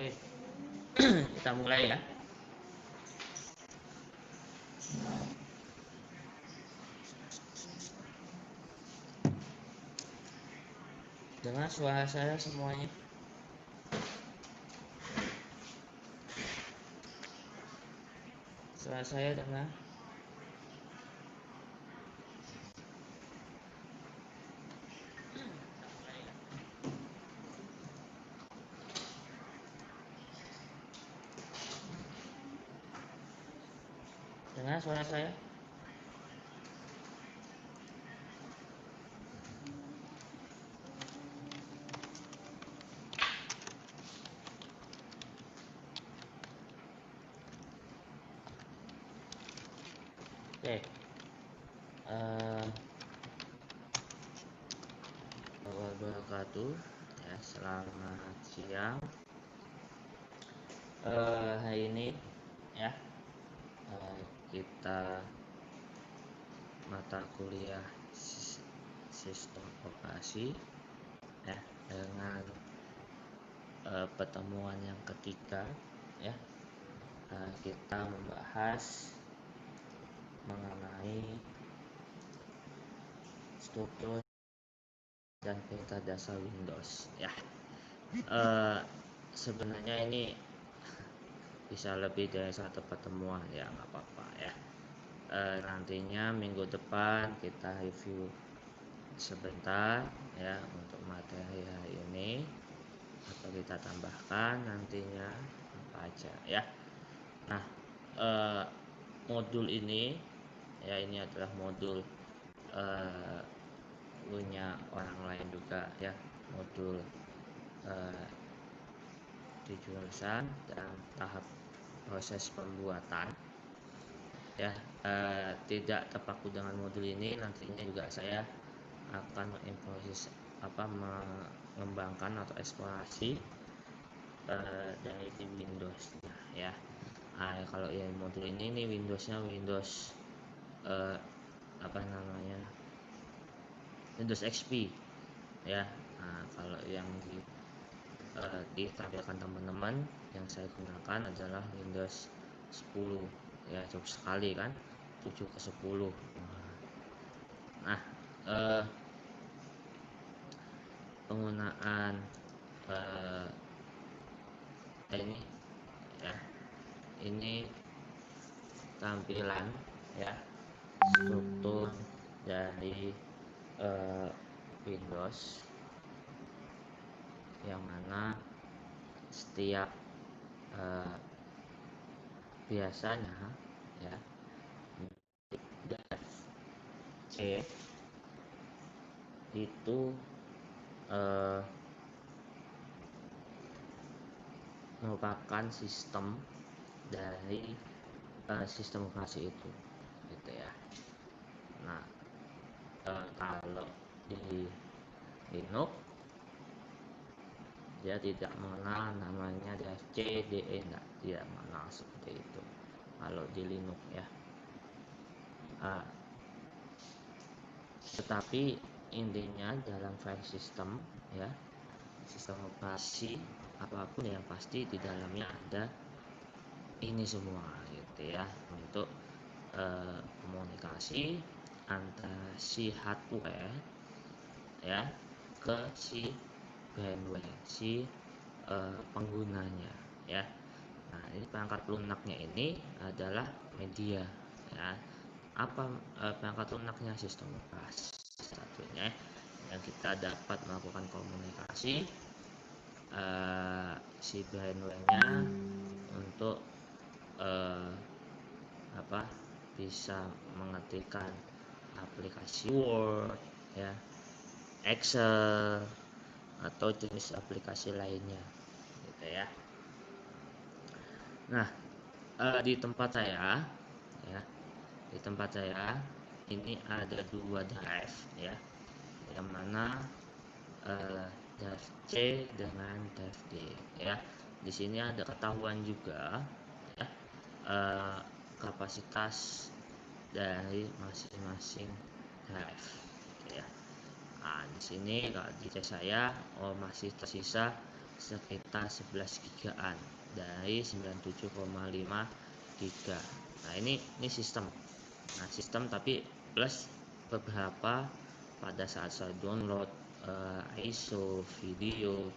Oke, kita mulai ya. Dengar suara saya semuanya? Suara saya dengar? Dengar suara saya? Oke. Wabarakatuh. Ya, selamat siang. Hari ini ya kita mata kuliah sistem operasi ya dengan pertemuan yang ketiga ya. Kita membahas mengenai struktur dan perintah dasar Windows ya. Sebenarnya ini bisa lebih dari satu pertemuan ya, nggak apa-apa ya. Nantinya minggu depan kita review sebentar ya untuk materi hari ini, atau kita tambahkan nantinya apa aja ya. Nah, modul ini ya, ini adalah modul punya orang lain juga ya, modul di jurusan dan tahap proses pembuatan ya. Tidak terpaku dengan modul ini, nantinya juga saya akan mengembangkan atau eksplorasi dari di Windows ya. Kalau yang modul ini Windowsnya Windows Windows XP ya. Kalau yang ditampilkan teman-teman yang saya gunakan adalah Windows 10 ya, cukup sekali kan, 7 ke 10. Nah, penggunaan ini ya, ini tampilan ya, struktur dari Windows, yang mana setiap biasanya ya C itu merupakan sistem dari sistem operasi itu gitu ya. Nah, kalau di Linux dia tidak mengenal namanya C, D, E, tidak mengenal seperti itu kalau di Linux ya. Tetapi intinya dalam file system ya, sistem operasi apapun yang pasti di dalamnya ada ini semua gitu ya, untuk komunikasi antara si hardware ya ke si firmware, si penggunanya ya. Nah, ini perangkat lunaknya ini adalah media ya. Apa perangkat lunaknya? Sistem operasi satunya yang kita dapat melakukan komunikasi si firmware-nya untuk bisa mengetikkan aplikasi Word ya, Excel atau jenis aplikasi lainnya gitu ya. Nah, di tempat saya ini ada 2 drive ya, yang mana drive C dengan drive D ya. Di sini ada ketahuan juga ya, kapasitas dari masing-masing drive gitu ya. Di sini kalau di tes saya masih tersisa sekitar 11 gigaan dari 97,5 giga. Nah, ini sistem. Nah, sistem tapi plus beberapa pada saat saya download ISO video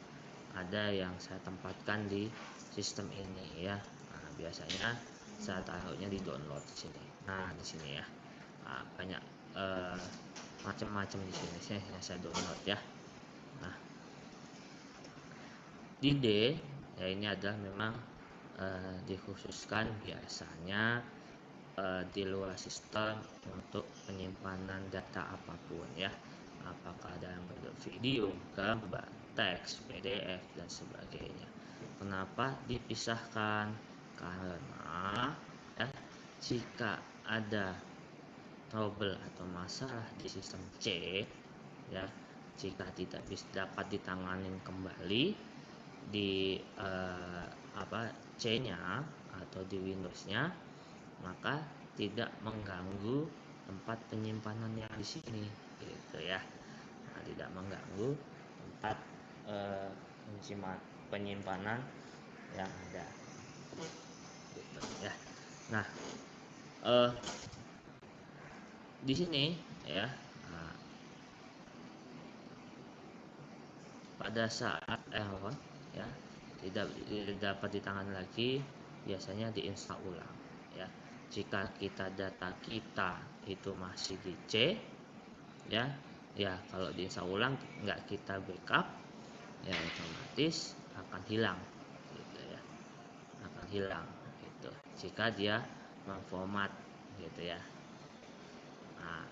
ada yang saya tempatkan di sistem ini ya. Nah, biasanya saya taruhnya di download di sini. Nah, di sini ya. Nah, banyak macam-macam di sini saya download ya. Nah, di D ya, ini adalah memang dikhususkan biasanya di luar sistem untuk penyimpanan data apapun ya, apakah dalam bentuk video, gambar, teks, PDF dan sebagainya. Kenapa dipisahkan? Karena ya, jika ada trouble atau masalah di sistem C ya, jika tidak bisa dapat ditangani kembali di C-nya atau di Windows-nya, maka tidak mengganggu tempat penyimpanan yang di sini gitu ya. Nah, tidak mengganggu tempat penyimpanan yang ada gitu ya. Nah, di sini ya, pada saat error ya, tidak dapat ditangani lagi, biasanya diinstal ulang ya. Jika data kita itu masih di C ya, kalau diinstal ulang nggak kita backup ya, otomatis akan hilang gitu ya, akan hilang gitu jika dia memformat gitu ya. Nah,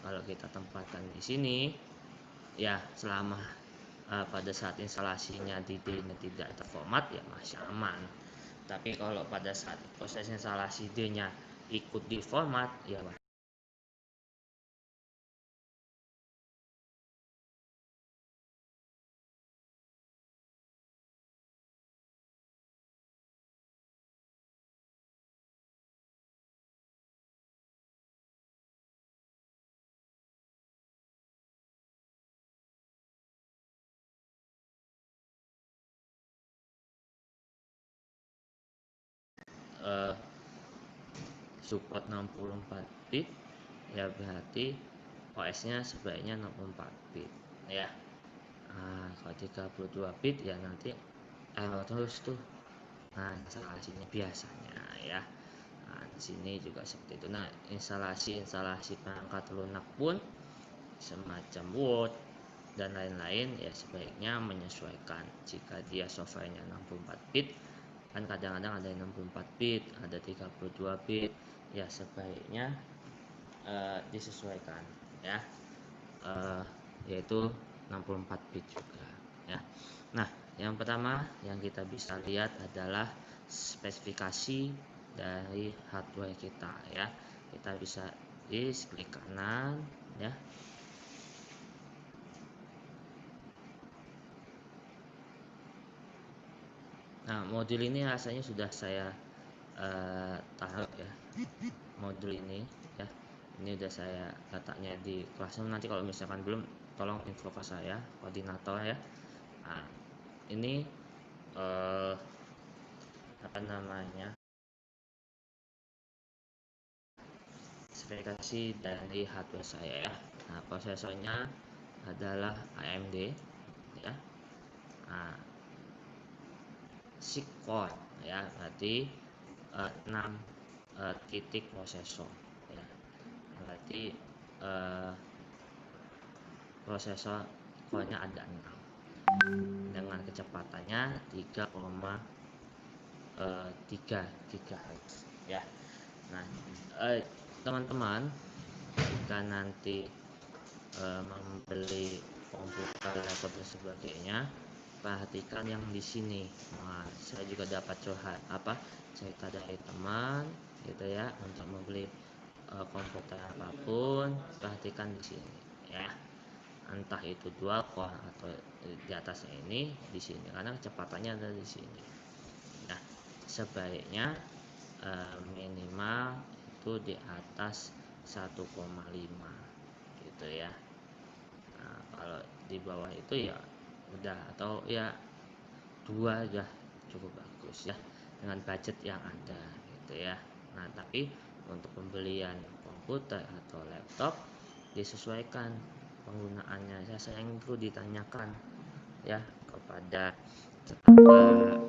kalau kita tempatkan di sini ya, selama pada saat instalasinya di D-nya tidak terformat ya masih aman. Tapi kalau pada saat proses instalasi D-nya ikut di format ya support 64 bit ya, berarti OS-nya sebaiknya 64 bit ya. Nah, kalau 32 bit ya nanti error terus tuh. Nah, instalasinya biasanya ya. Nah, di sini juga seperti itu. Nah, instalasi perangkat lunak pun semacam Word dan lain-lain ya, sebaiknya menyesuaikan. Jika dia softwarenya 64 bit, kan kadang-kadang ada yang 64 bit, ada 32 bit, ya sebaiknya disesuaikan ya, yaitu 64 bit juga ya. Nah, yang pertama yang kita bisa lihat adalah spesifikasi dari hardware kita ya. Kita bisa klik kanan ya. Nah, modul ini rasanya sudah saya taruh ya, modul ini ya. Ini udah saya letaknya di Classroom. Nanti kalau misalkan belum, tolong info ke saya, koordinator ya. Nah, ini apa namanya, spesifikasi dari hardware saya ya. Nah, prosesornya adalah AMD ya. Nah, 6 core ya, berarti 6 titik prosesor ya. Berarti prosesor core-nya ada 6 dengan kecepatannya 3,3 GHz ya. Nah, teman-teman jika nanti membeli komputer, laptop dan sebagainya, perhatikan yang di sini. Nah, saya juga dapat cerita dari teman gitu ya, untuk membeli komputer apapun, perhatikan di sini ya, entah itu dual core atau di atasnya ini di sini, karena kecepatannya ada di sini. Nah, sebaiknya minimal itu di atas 1,5 gitu ya. Nah, kalau di bawah itu ya udah, atau ya 2 ya cukup bagus ya dengan budget yang ada gitu ya. Nah, tapi untuk pembelian komputer atau laptop disesuaikan penggunaannya. Saya yang perlu ditanyakan ya kepada tetangga,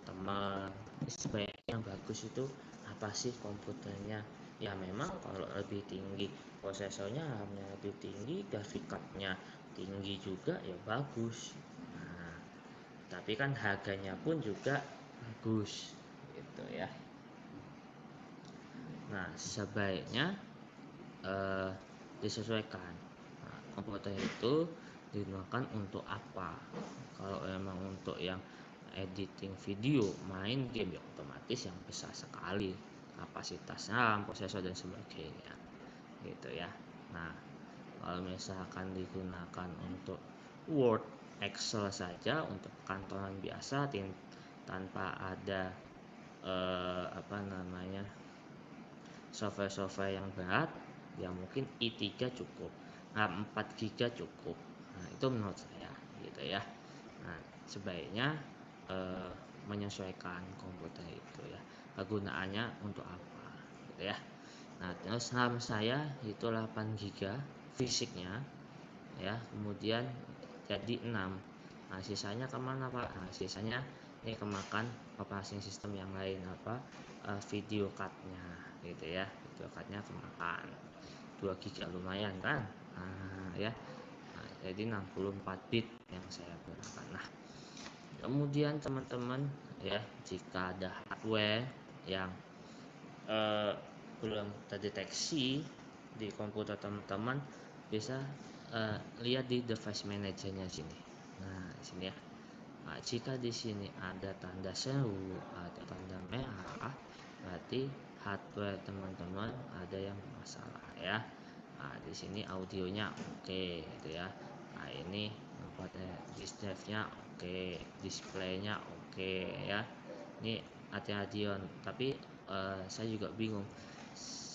teman, sebaiknya yang bagus itu apa sih komputernya. Ya memang kalau lebih tinggi prosesornya, RAM-nya lebih tinggi, graphic card-nya tinggi juga ya bagus. Nah, tapi kan harganya pun juga bagus gitu ya. Nah, sebaiknya disesuaikan. Nah, komputer itu digunakan untuk apa? Kalau memang untuk yang editing video, main game ya otomatis yang besar sekali kapasitas RAM, prosesor dan sebagainya gitu ya. Nah, kalau misalkan digunakan untuk Word, Excel saja untuk kantoran biasa tanpa ada software-software yang berat, ya mungkin i3 cukup, RAM 4 GB cukup. Nah, itu menurut saya gitu ya. Nah, sebaiknya menyesuaikan komputer itu ya, kegunaannya untuk apa gitu ya. Nah, terus RAM saya itu 8 GB fisiknya ya, kemudian jadi 6. Nah, sisanya kemana Pak? Nah, sisanya ini kemakan operating system yang lain, video cardnya gitu ya, video cardnya kemakan 2 GB lumayan kan. Nah, ya, nah, jadi 64 bit yang saya gunakan. Nah, kemudian teman-teman ya, jika ada hardware yang belum terdeteksi di komputer teman-teman, bisa lihat di device managernya sini. Nah, di sini ya. Nah, jika di sini ada tanda seru atau tanda merah, berarti hardware teman-teman ada yang masalah ya. Nah, di sini audionya oke gitu ya. Nah, ini disk drive-nya oke, displaynya oke ya. Ini hati-hati, tapi saya juga bingung.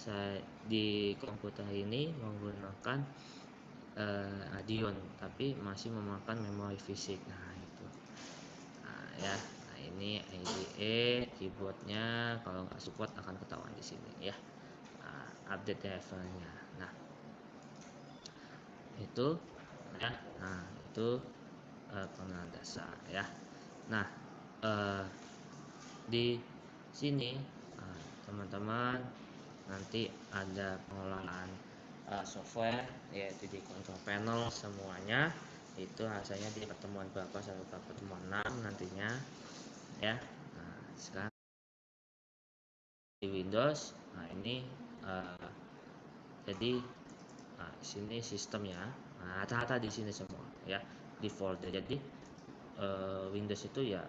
Saya di komputer ini menggunakan Radeon, tapi masih memakan memori fisik. Nah, itu. Nah, ya. Nah, ini IDE keyboardnya kalau nggak support akan ketahuan di sini ya. Nah, update drivernya. Nah, itu ya. Nah, itu pengenalan dasar ya. Nah, di sini teman-teman nanti ada pengelolaan software, yaitu di control panel semuanya itu hasilnya di pertemuan berapa sampai pertemuan 6 nantinya ya. Nah, sekarang di Windows, nah ini jadi sini sistemnya, nah rata-rata di sini semua ya di folder. Jadi Windows itu ya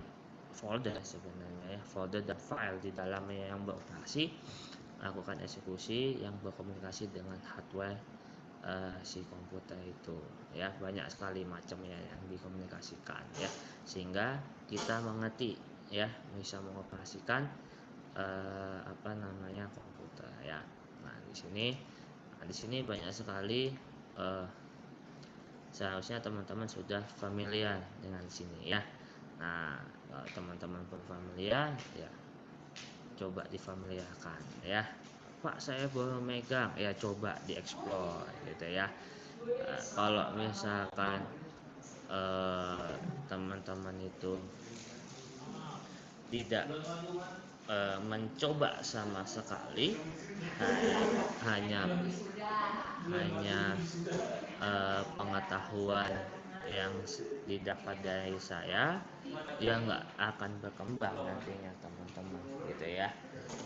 folder sebenarnya ya, folder dan file di dalamnya yang beroperasi, lakukan eksekusi yang berkomunikasi dengan hardware si komputer itu ya. Banyak sekali macamnya yang dikomunikasikan ya, sehingga kita mengerti ya, bisa mengoperasikan komputer ya. Nah, di sini banyak sekali seharusnya teman-teman sudah familiar dengan sini ya. Nah, kalau teman-teman belum familiar ya coba difamiliarkan ya. Pak, saya baru megang, ya coba dieksplor gitu ya. Kalau misalkan teman-teman itu tidak mencoba sama sekali, hanya pengetahuan yang didapat dari saya, dia nggak akan berkembang nantinya teman-teman gitu ya.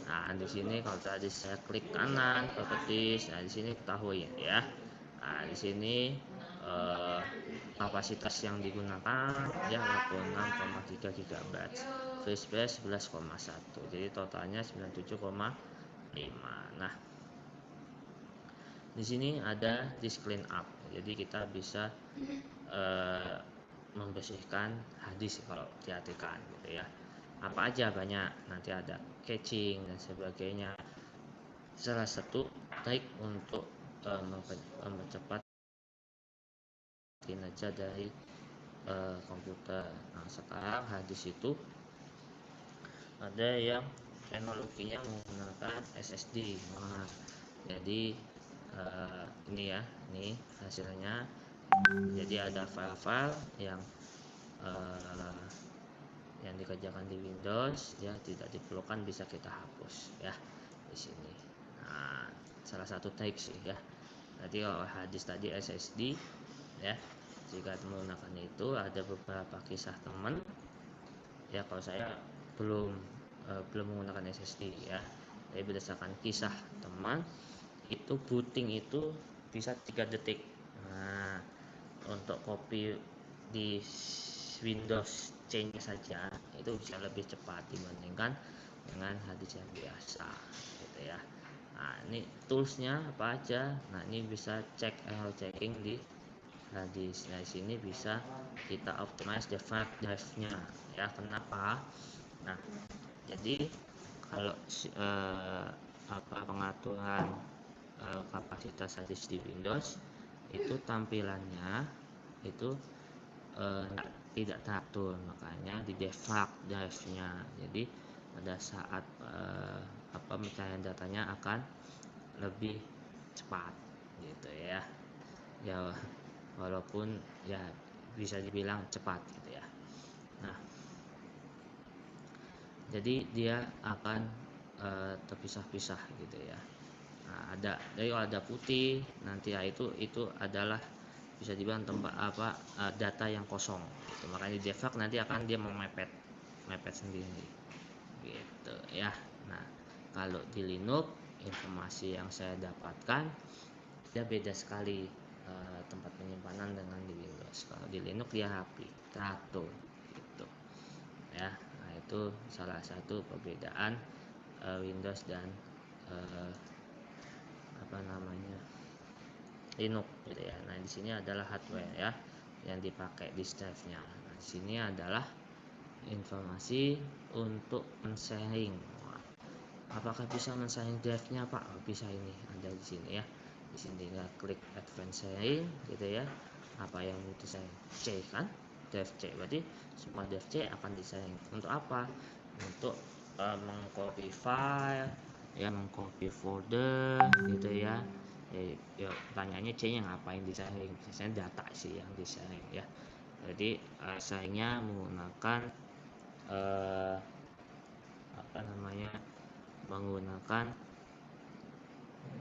Nah, di sini kalau tadi saya klik kanan properties, nah di sini ketahui ya. Nah, di sini kapasitas yang digunakan ya 86,3 GB, flash space 11,1, jadi totalnya 97,5. Nah, di sini ada disk clean up, jadi kita bisa membersihkan harddisk kalau diartikan gitu ya. Apa aja banyak, nanti ada caching dan sebagainya. Salah satu trik untuk mempercepat kinerja dari komputer. Nah, sekarang hadis itu ada yang teknologinya menggunakan SSD. Nah, jadi ini ya, ini hasilnya. Jadi ada file-file eh, yang dikerjakan di Windows ya tidak diperlukan, bisa kita hapus ya di sini. Nah, salah satu trik sih ya. Tadi kalau hadis tadi SSD ya, jika menggunakan itu ada beberapa kisah teman ya. Kalau saya belum menggunakan SSD ya, tapi berdasarkan kisah teman itu booting itu bisa 3 detik. Nah, untuk copy di Windows C-nya saja itu bisa lebih cepat dibandingkan dengan hadis yang biasa gitu ya. Nah, ini toolsnya apa aja. Nah, ini bisa cek checking di hadis. Nah, di sini bisa kita optimize the file drive-nya ya. Kenapa? Nah, jadi kalau pengaturan kapasitas hadis di Windows itu tampilannya itu tidak teratur, makanya di default drive-nya. Jadi pada saat pencahayaan datanya akan lebih cepat gitu ya. Ya walaupun ya bisa dibilang cepat gitu ya. Nah, jadi dia akan terpisah-pisah gitu ya. Nah, ada putih nanti ya, itu adalah bisa dibilang tempat data yang kosong gitu. Makanya di debug nanti akan dia mepet sendiri gitu ya. Nah, kalau di Linux informasi yang saya dapatkan dia beda sekali tempat penyimpanan dengan di Windows. Kalau di Linux dia rapi, teratur gitu ya. Nah, itu salah satu perbedaan Windows dan uh, Linux gitu ya. Nah, di sini adalah hardware ya yang dipakai di drive-nya. Nah, di sini adalah informasi untuk men-sharing. Apakah bisa men-sharing drive-nya, Pak? Bisa, ini ada di sini ya. Di sini tinggal klik advance sharing gitu ya. Apa yang butuh saya C kan? Drive C, berarti semua drive C akan di-sharing. Untuk apa? Untuk mengcopy file, ya mengcopy folder gitu ya. Ya pertanyaannya C-nya ngapain di-sharing? Biasanya data sih yang di-sharing ya. Jadi sharingnya menggunakan eh, menggunakan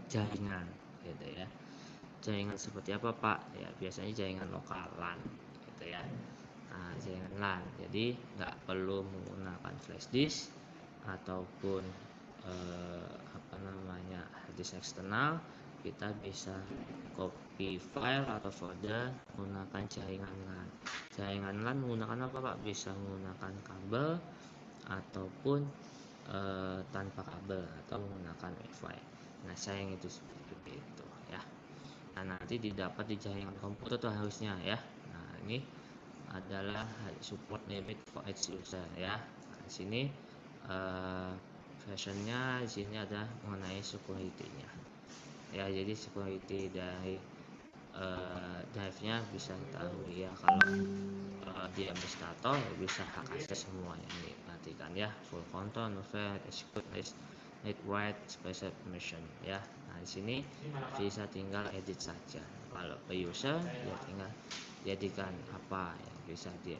jaringan gitu ya. Jaringan seperti apa, Pak? Ya biasanya jaringan lokal LAN gitu ya. Nah, jaringan LAN, jadi nggak perlu menggunakan flash disk ataupun disk eksternal. Kita bisa copy file atau folder menggunakan jaringan LAN. Jaringan LAN menggunakan apa, Pak? Bisa menggunakan kabel ataupun tanpa kabel atau menggunakan WiFi. Nah, sayang itu seperti itu ya. Nah, nanti didapat di jaringan komputer tuh harusnya ya. Nah, ini adalah support limit for edge user ya. Nah, di sini versionnya di sini ada mengenai security-nya. Ya, jadi security dari drive-nya bisa ketahui ya. Kalau dia administrator bisa hak akses semua yang diperhatikan ya. Full control, novel, execute, need write, special permission ya. Nah, di sini bisa tinggal edit saja. Kalau per user dia tinggal jadikan apa yang bisa dia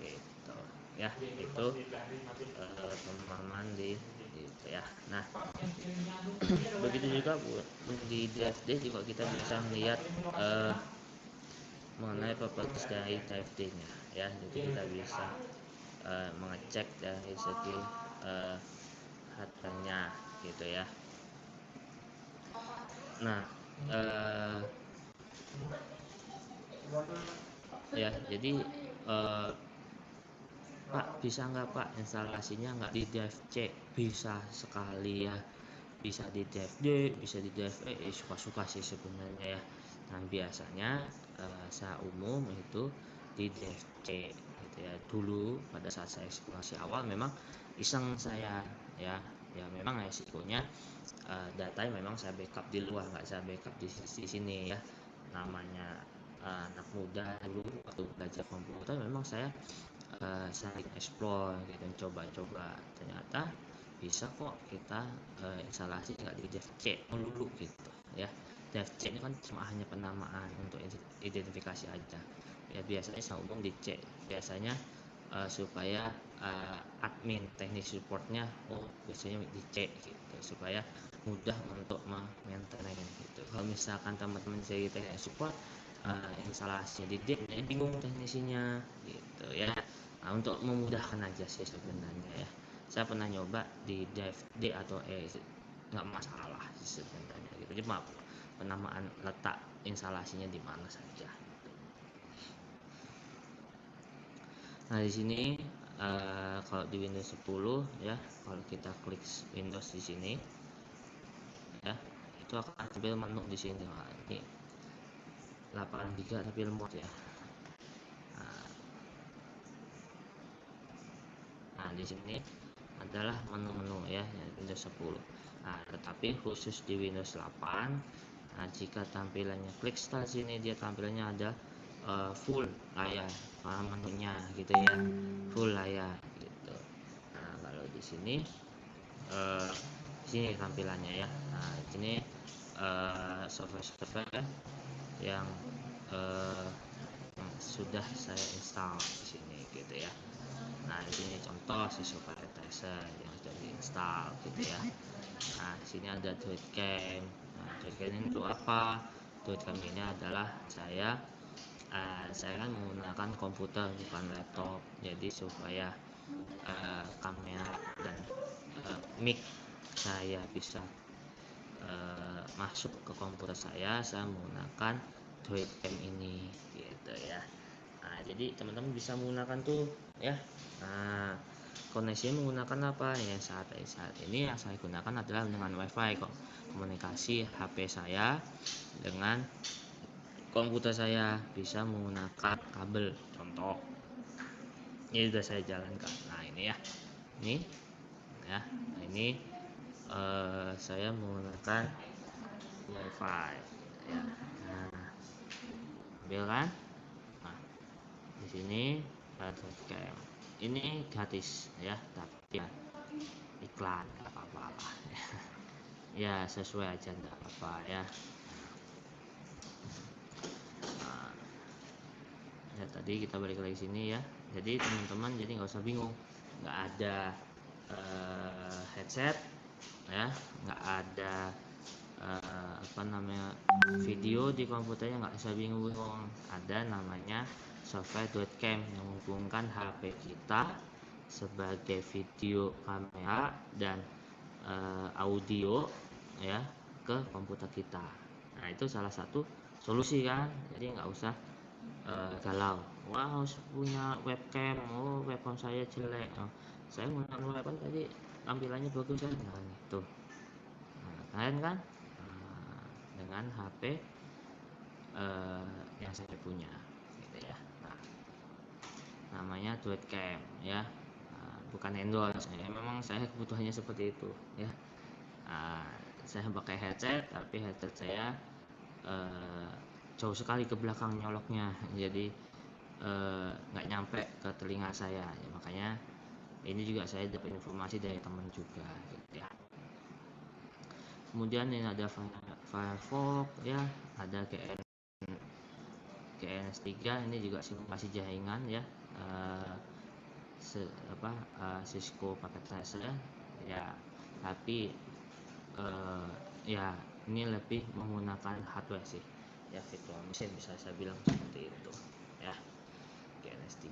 gitu ya. Itu pemahaman di itu ya. Nah, begitu juga di DFD juga kita bisa melihat mengenai properties dari DFD-nya ya. Jadi kita bisa mengecek dari segi harganya gitu ya. Nah, ya jadi Pak, bisa nggak Pak instalasinya nggak di drive C? Bisa sekali ya. Bisa di drive D, bisa di drive E, suka-suka sih sebenarnya ya. Nah, biasanya secara umum itu di drive C gitu ya. Dulu pada saat saya eksplorasi awal memang iseng saya ya. Ya memang resikonya data memang saya backup di luar, nggak saya backup di sini ya. Namanya anak muda dulu waktu belajar komputer memang saya sering explore gitu, coba-coba, ternyata bisa kok kita instalasi nggak di dev C dulu gitu ya. Dev C ini kan cuma hanya penamaan untuk identifikasi aja ya, biasanya saya umum di C biasanya supaya admin teknik supportnya biasanya di C gitu, supaya mudah untuk maintenance gitu. Kalau misalkan teman-teman saya teknik support instalasi di D bingung teknisinya gitu ya. Nah, untuk memudahkan aja sih sebenarnya ya, saya pernah nyoba di dev D atau E, nggak masalah sebenarnya gitu, cuma penamaan letak instalasinya di mana saja. Nah di sini kalau di Windows 10 ya, kalau kita klik Windows di sini ya, itu akan tampil menu di sini. Nah, ini 8 GB tampil mode ya. Nah di sini adalah menu-menu ya Windows 10. Nah, tetapi khusus di Windows 8, nah jika tampilannya klik start sini, dia tampilannya ada full layar menunya gitu ya, full layar gitu. Nah kalau di sini sini tampilannya ya. Nah ini software yang sudah saya install di sini gitu ya. Nah di sini contoh si software tracer yang sudah diinstal gitu ya. Nah di sini ada DroidCam. Nah DroidCam ini untuk apa? DroidCam ini adalah saya kan menggunakan komputer bukan laptop, jadi supaya kamera dan mic saya bisa masuk ke komputer saya menggunakan DroidCam ini gitu ya. Nah jadi teman-teman bisa menggunakan tuh ya. Nah koneksinya menggunakan apa ya, saat ini yang saya gunakan adalah dengan WiFi kok, komunikasi HP saya dengan komputer saya bisa menggunakan kabel, contoh ini sudah saya jalankan. Nah ini ya, ini ya, nah ini saya menggunakan WiFi ya. Nah ambil kan, nah di sini ada kayak ini gratis ya, tapi ya iklan nggak apa-apa lah ya, sesuai aja nggak apa-apa ya. Nah, ya tadi kita balik lagi sini ya, jadi teman-teman jadi nggak usah bingung, nggak ada headset ya, nggak ada apa namanya video di komputernya, nggak usah bingung-bingung. Ada namanya software DroidCam yang menghubungkan HP kita sebagai video kamera dan audio ya ke komputer kita. Nah itu salah satu solusi kan, jadi nggak usah galau, wah harus punya webcam, webcam saya jelek, saya menggunakan webcam tadi tampilannya bagus kan. Nah itu kalian kan dengan HP yang saya punya gitu ya. Nah, namanya DroidCam ya, bukan endorse ya, memang saya kebutuhannya seperti itu ya. Saya pakai headset tapi headset saya jauh sekali ke belakang nyoloknya, jadi nggak nyampe ke telinga saya ya, makanya ini juga saya dapat informasi dari teman juga gitu ya. Kemudian ini ada Firefox ya, ada GNS3, ini juga simulasi jaringan ya, Cisco paket tracer ya, tapi ya ini lebih menggunakan hardware sih ya, virtual machine bisa saya bilang seperti itu ya. GNS3,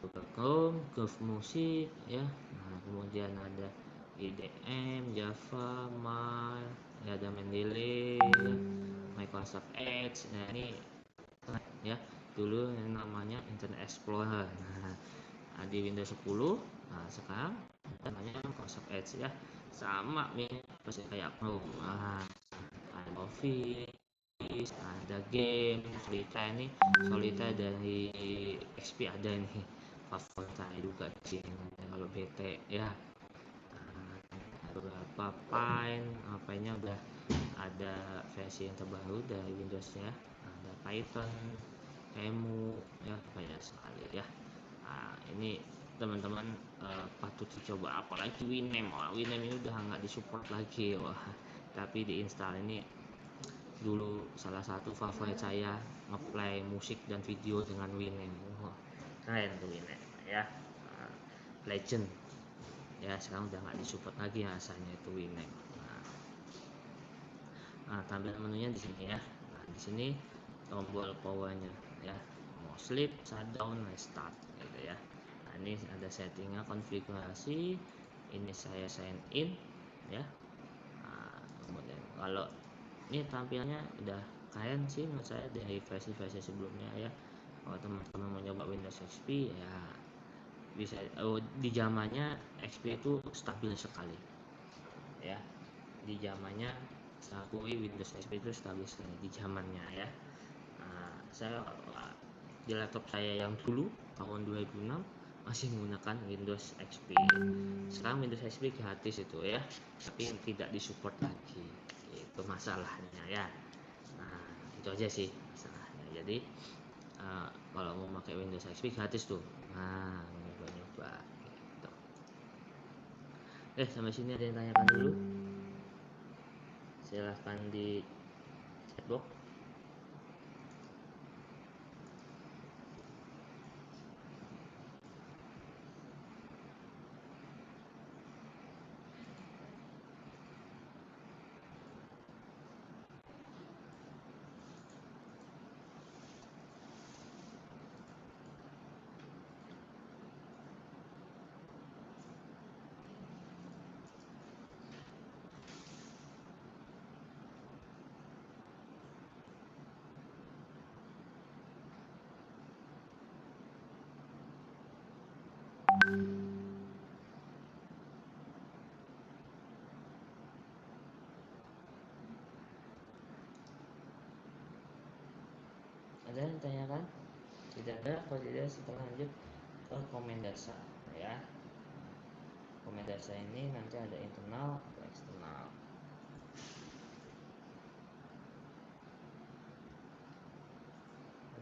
Google Chrome, Groove Music ya. Nah kemudian ada IDM, Java, Mail ya, ada Mendeley ya, Microsoft Edge. Nah ini ya, dulu yang namanya Internet Explorer. Nah di Windows 10, nah sekarang namanya Microsoft Edge ya, sama nih persis kayak Chrome. Nah ada Office, ada game Solitaire, ini Solitaire dari XP ada nih, favorit saya juga sih kalau BT ya. Beberapa Pine udah ada versi yang terbaru dari Windowsnya, ada Python, Emu, ya banyak sekali ya. Nah, ini teman-teman patut dicoba, apalagi Winamp. Winamp ini udah nggak disupport lagi. Wah, tapi diinstal. Ini dulu salah satu favorit saya, ngeplay musik dan video dengan Winamp. Wah, keren tuh Winamp ya. Nah, legend ya, sekarang udah nggak disupport lagi rasanya itu Winamp. Nah, tampilan menunya di sini ya. Nah, di sini tombol powernya ya, mau sleep, shutdown, restart gitu ya. Nah, ini ada settingnya, konfigurasi. Ini saya sign in ya. Nah, kemudian kalau ini tampilannya udah keren sih menurut saya dari versi-versi sebelumnya ya. Kalau teman-teman mau nyoba Windows XP ya bisa. Di zamannya XP itu stabil sekali ya. Di zamannya saya akui Windows XP itu stabil sekali di zamannya ya. Nah, saya di laptop saya yang dulu tahun 2006 masih menggunakan Windows XP. Sekarang Windows XP gratis itu ya, tapi tidak disupport lagi. Itu masalahnya ya. Nah, itu aja sih masalahnya. Jadi kalau mau pakai Windows XP gratis tuh. Nah, nyoba-nyoba gitu. Sampai sini ada yang tanyakan dulu? Silahkan di chatbox. Ada yang tanyakan? Tidak ada. Kalau tidak, setelah lanjut ke komen dasar ya. Komen dasar ini nanti ada internal atau eksternal.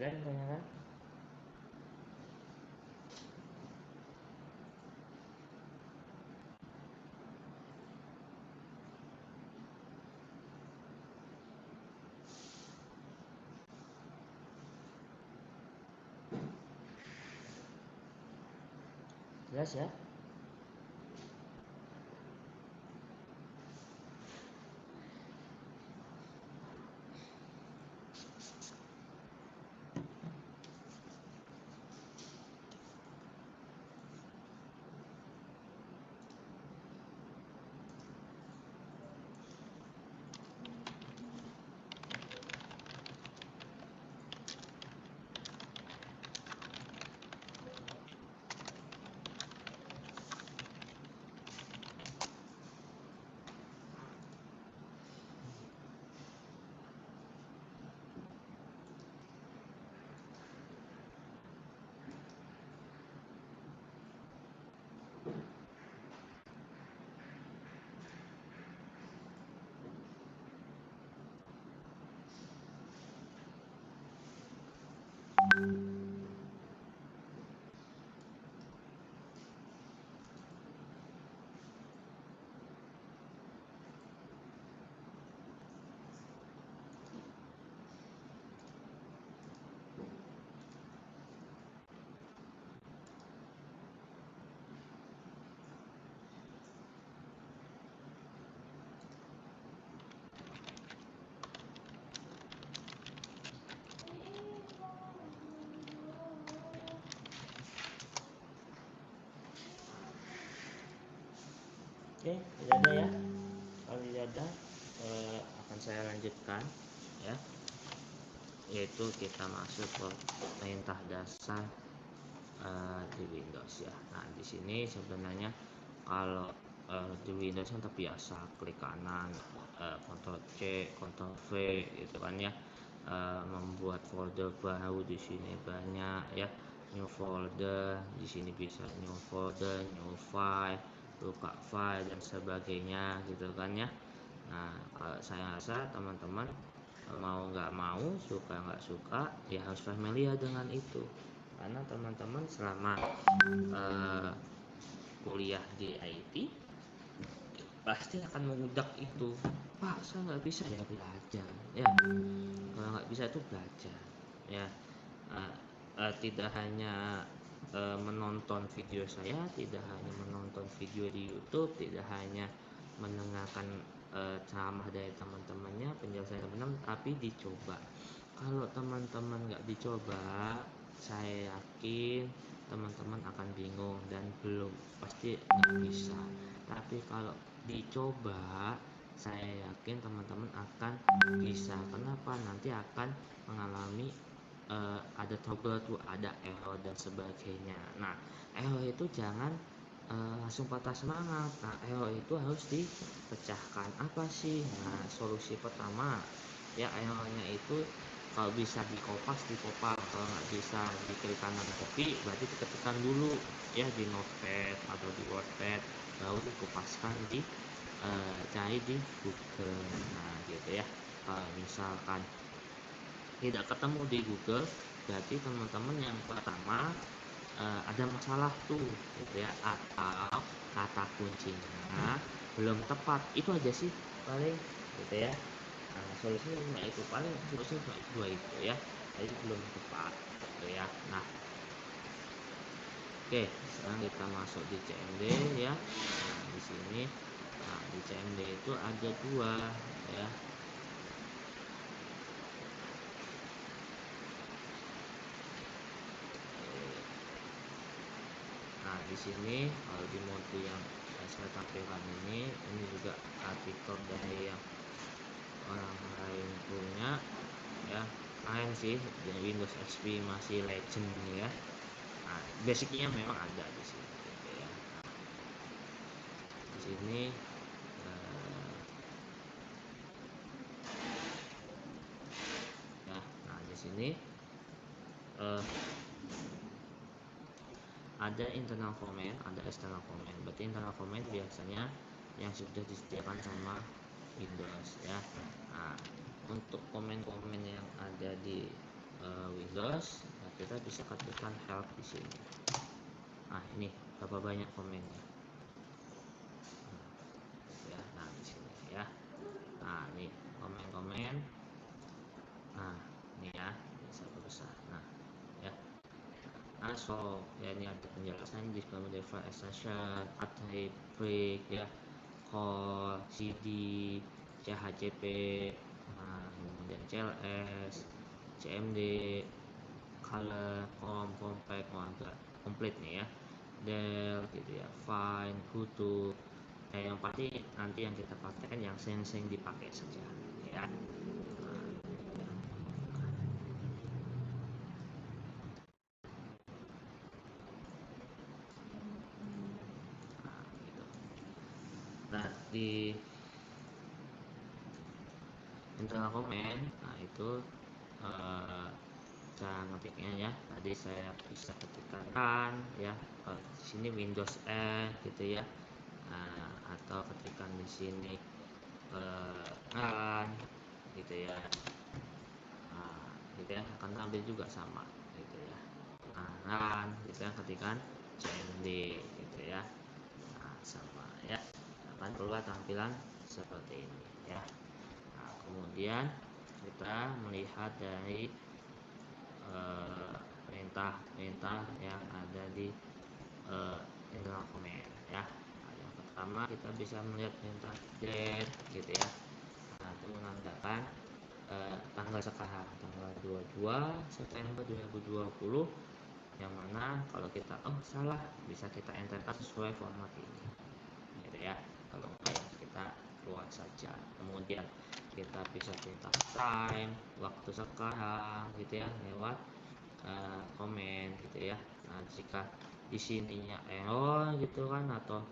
Ada yang tanyakan? Jelas ya? Oke, tidak ada ya. Kalau tidak ada, akan saya lanjutkan ya, yaitu kita masuk ke perintah dasar di Windows ya. Nah, di sini sebenarnya kalau di Windows kan terbiasa klik kanan, Ctrl C, Ctrl V gitu kan ya. Membuat folder baru di sini banyak ya. New folder, di sini bisa new folder, new file, buka file dan sebagainya gitu kan ya. Nah, kalau saya rasa teman-teman mau nggak mau, suka nggak suka, ya harus familiar dengan itu. Karena teman-teman selama kuliah di IT pasti akan mengudak itu. Pak, saya nggak bisa, ya belajar ya. Kalau nggak bisa itu belajar ya. Tidak hanya menonton video saya, tidak hanya menonton video di YouTube, tidak hanya mendengarkan ceramah dari teman-temannya, penjelasan teman-teman, tapi dicoba. Kalau teman-teman nggak dicoba, saya yakin teman-teman akan bingung dan belum pasti nggak bisa. Tapi kalau dicoba, saya yakin teman-teman akan bisa. Kenapa? Nanti akan mengalami ada trouble tuh, ada error dan sebagainya. Nah, error itu jangan langsung patah semangat. Nah, error itu harus dipecahkan. Apa sih? Nah, solusi pertama ya, errornya itu kalau bisa dikopas, kalau nggak bisa di klik kanan copy, berarti diketikkan dulu ya di notepad atau di wordpad, baru dikopaskan cari di Google. Nah gitu ya. Kalau misalkan tidak ketemu di Google, berarti teman-teman yang pertama ada masalah tuh gitu ya, atau kata kuncinya belum tepat. Itu aja sih paling gitu ya. Nah, solusinya cuma itu, paling solusinya cuma dua itu ya. Jadi belum tepat gitu ya. Nah, oke, sekarang kita masuk di CMD ya. Nah, di sini, nah di CMD itu ada dua ya. Nah, di sini kalau di mode yang saya tampilkan ini juga artikel dari yang orang lain punya ya. Keren sih, di Windows XP masih legend ya. Nah, basicnya memang ada di sini gitu ya. Di sini ya, nah di sini ada internal comment, ada external comment. Berarti internal comment biasanya yang sudah disediakan sama Windows ya. Nah, untuk komen-komen yang ada di Windows, nah kita bisa ketikkan help di sini. Nah, ini berapa banyak komennya ya. Nah, di sini ya. Nah, ini komen-komen. Nah, ini ya, ini satu besar. Nah, ya. Nah, so ya, ini ada penjelasan di file extension, update, break ya, call, cd, chcp, nah, kemudian cls, cmd, color, compact, agak komplit nih ya, del gitu ya, fine, kutu. Yang pasti nanti yang kita pakai yang sering-sering dipakai saja ya. Nah, gitu. Nah, di internal comment, nah itu cara ngetiknya ya. Tadi saya bisa ketikkan ya, di sini Windows N gitu ya. Nah, atau ketikkan di sini kan gitu ya. Nah, gitu ya, akan tampil juga sama gitu ya. Nah, gitu ya, ketikkan CMD gitu ya. Nah, sama ya, akan keluar tampilan seperti ini ya. Nah, kemudian kita melihat dari perintah-perintah yang ada di internal comment ya. Nah, yang pertama kita bisa melihat perintah get gitu ya. Nah, itu menandakan tanggal sekarang, tanggal 22 September 2020, yang mana kalau kita salah, bisa kita enterkan sesuai format ini gitu ya. Kalau enggak ya kita keluar saja. Kemudian kita bisa perintah time, waktu sekarang gitu ya, lewat komen gitu ya. Nah, jika di sininya error gitu kan, atau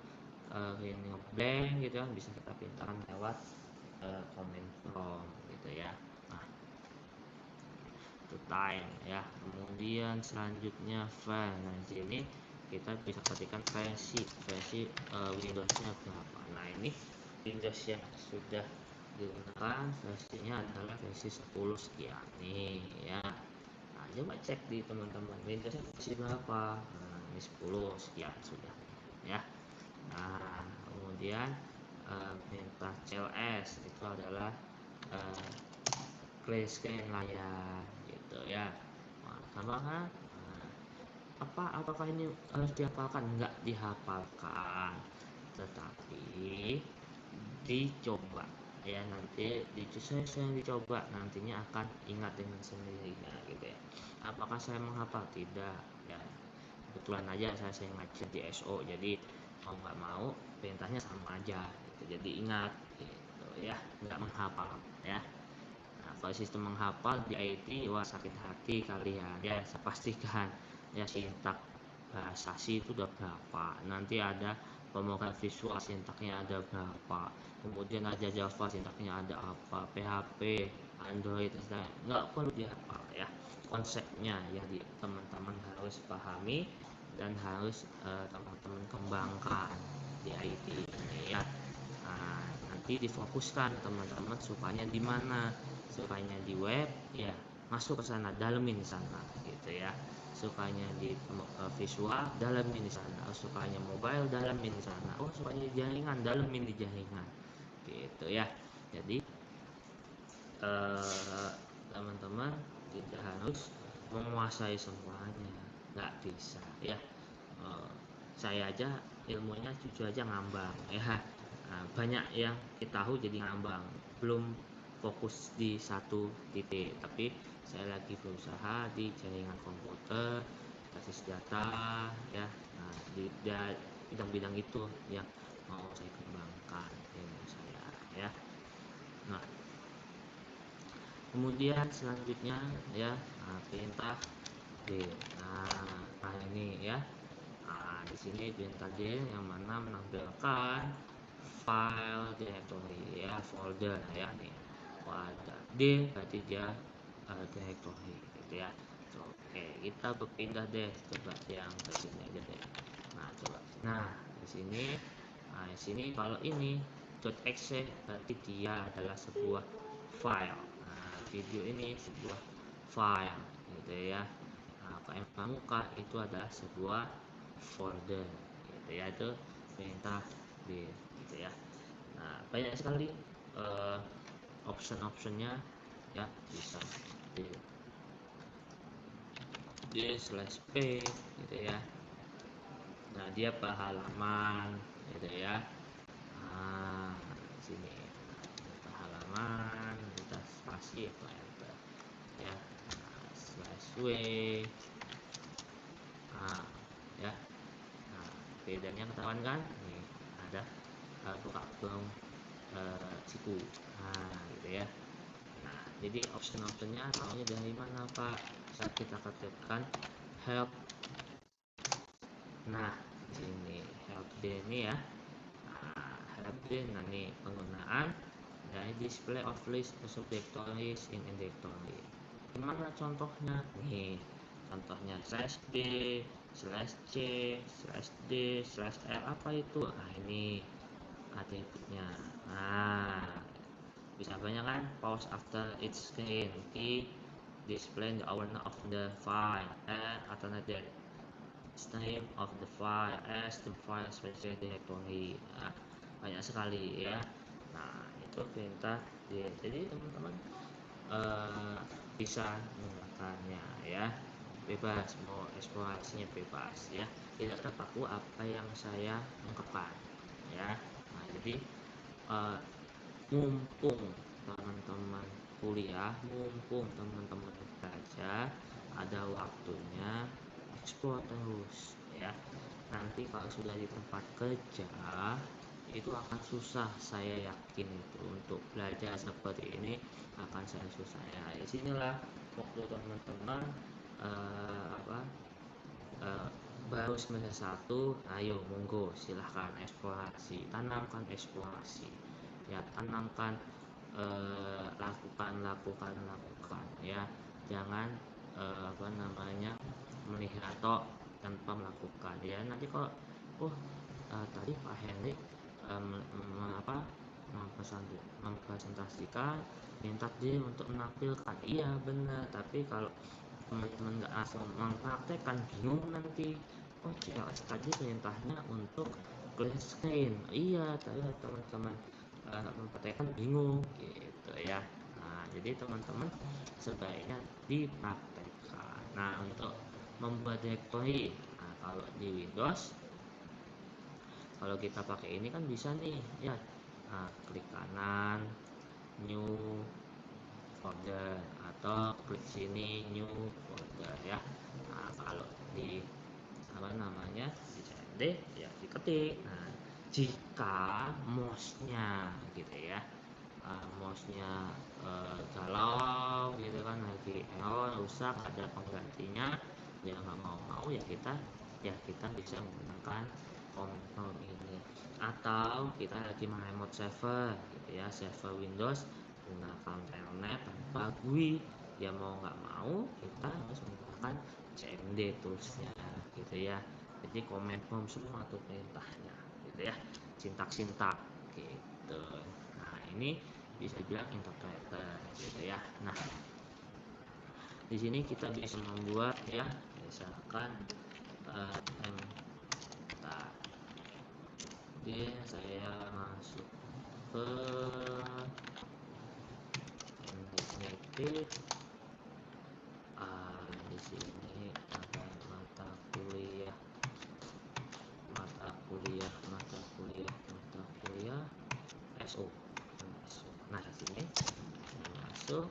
ini blank gitu kan, bisa kita pintakan lewat comment from gitu ya. Nah, itu time ya. Kemudian selanjutnya file. Nah, di sini kita bisa ketikkan versi Windowsnya berapa. Nah, ini Windows yang sudah digunakan versinya adalah versi 10 sekian nih ya. Nah, coba cek di teman-teman Windowsnya versi berapa. Nah, ini 10 sekian sudah ya. Nah, kemudian perintah CLS itu adalah grayscale layar gitu ya. Nah, tambahkan apakah ini harus dihafalkan? Enggak dihafalkan, tetapi dicoba ya, nanti saya dicoba nantinya akan ingat dengan sendirinya gitu ya. Apakah saya menghafal? Tidak ya, kebetulan aja saya ngajar di SO, jadi mau nggak mau perintahnya sama aja gitu, jadi ingat gitu ya, nggak menghafal ya. Nah, kalau sistem menghafal di IT, wah sakit hati kalian ya, saya pastikan ya. Sintak bahasa itu udah berapa, nanti ada pemrograman visual sintaknya ada berapa, kemudian ada Java sintaknya ada apa, PHP, Android, nggak perlu dihafal ya. Konsepnya ya teman-teman harus pahami dan harus teman-teman kembangkan di IT ini ya. Nah, nanti difokuskan teman-teman sukanya di mana, sukanya di web ya, masuk ke sana, dalemin di sana gitu ya. Sukanya di visual, dalemin di sana. Sukanya mobile, dalemin di sana. Oh, sukanya di jaringan, dalemin di jaringan gitu ya. Jadi teman-teman tidak harus menguasai semuanya, nggak bisa ya. Saya aja ilmunya jujur aja ngambang ya. Nah, banyak yang kita tahu jadi ngambang, belum fokus di satu titik. Tapi saya lagi berusaha di jaringan komputer, basis data ya. Nah, di bidang-bidang itu yang mau saya kembangkan ilmu saya ya. Nah, kemudian selanjutnya ya, perintah D. Nah ini ya. Nah, di sini perintah D yang mana menampilkan file directory ya, folder ya nih. Ada D berarti dia directory gitu ya. Oke, kita berpindah deh, coba yang ke sini aja deh. Nah, coba. Nah, di sini di sini kalau ini .exe berarti dia adalah sebuah file. Nah, video ini sebuah file gitu ya. Nah, KM Pramuka itu adalah sebuah folder gitu ya, itu perintah D gitu ya. Nah, banyak sekali option-optionnya ya, bisa D/P gitu ya. Nah, dia per halaman gitu ya. Nah, di sini per halaman kita spasi enter ya. /w ya. Nah, bedanya ketahuan kan? Nih ada buka belum siku. Nah, gitu ya. Nah, jadi option-optionnya tahunya dari mana Pak? Saat kita ketikkan help. Nah, di sini help ini ya. Nah, help nah ini penggunaan dari display of list of directories in directory. Gimana contohnya? Nih, contohnya /b/c/d/l apa itu? Nah, ini atributnya. Nah, bisa banyak kan? Pause after each screen, key display the owner of the file, and alternate name of the file as the file specific directory. Nah, banyak sekali ya. Nah, itu perintah dia. Jadi teman-teman bisa menggunakannya ya, bebas, mau eksplorasinya bebas ya, tidak terpaku apa yang saya ungkapkan ya. Nah, jadi mumpung teman-teman kuliah, mumpung teman-teman belajar, ada waktunya eksplor terus ya. Nanti kalau sudah di tempat kerja itu akan susah, saya yakin itu untuk belajar seperti ini akan saya susah ya. Disinilah waktu teman-teman baru semester 1, ayo monggo silahkan eksplorasi, tanamkan eksplorasi ya, tanamkan lakukan ya, jangan melihat tanpa melakukan ya. Nanti kalau tadi Pak Henry mempresentasikan, minta dia untuk menampilkan. Iya benar, tapi kalau teman-teman nggak langsung mempraktekkan, bingung nanti. Oh, CLS tadi perintahnya untuk clear screen. Iya, tapi teman-teman mempraktekkan bingung gitu ya. Nah, jadi teman-teman sebaiknya dipraktekkan. Nah, untuk membuat directory, nah, kalau di Windows, kalau kita pakai ini kan bisa nih ya, klik kanan new folder atau klik sini new folder ya. Nah, kalau di apa namanya di CMD ya diketik. Nah, jika mouse-nya gitu ya, mouse-nya galau gitu kan, lagi error rusak, ada penggantinya, ya nggak mau ya kita bisa menggunakan command ini. Atau kita lagi remote server gitu ya, server Windows menggunakan telnet tanpa GUI, ya mau nggak mau kita harus menggunakan CMD toolsnya gitu ya. Jadi command prompt semua tuh perintahnya gitu ya, sintak-sintak gitu. Nah, ini bisa bilang interpreter gitu ya. Nah, di sini kita bisa membuat ya, misalkan oke, saya masuk ke negatif. Di sini ada mata kuliah SO. Nah, di sini masuk.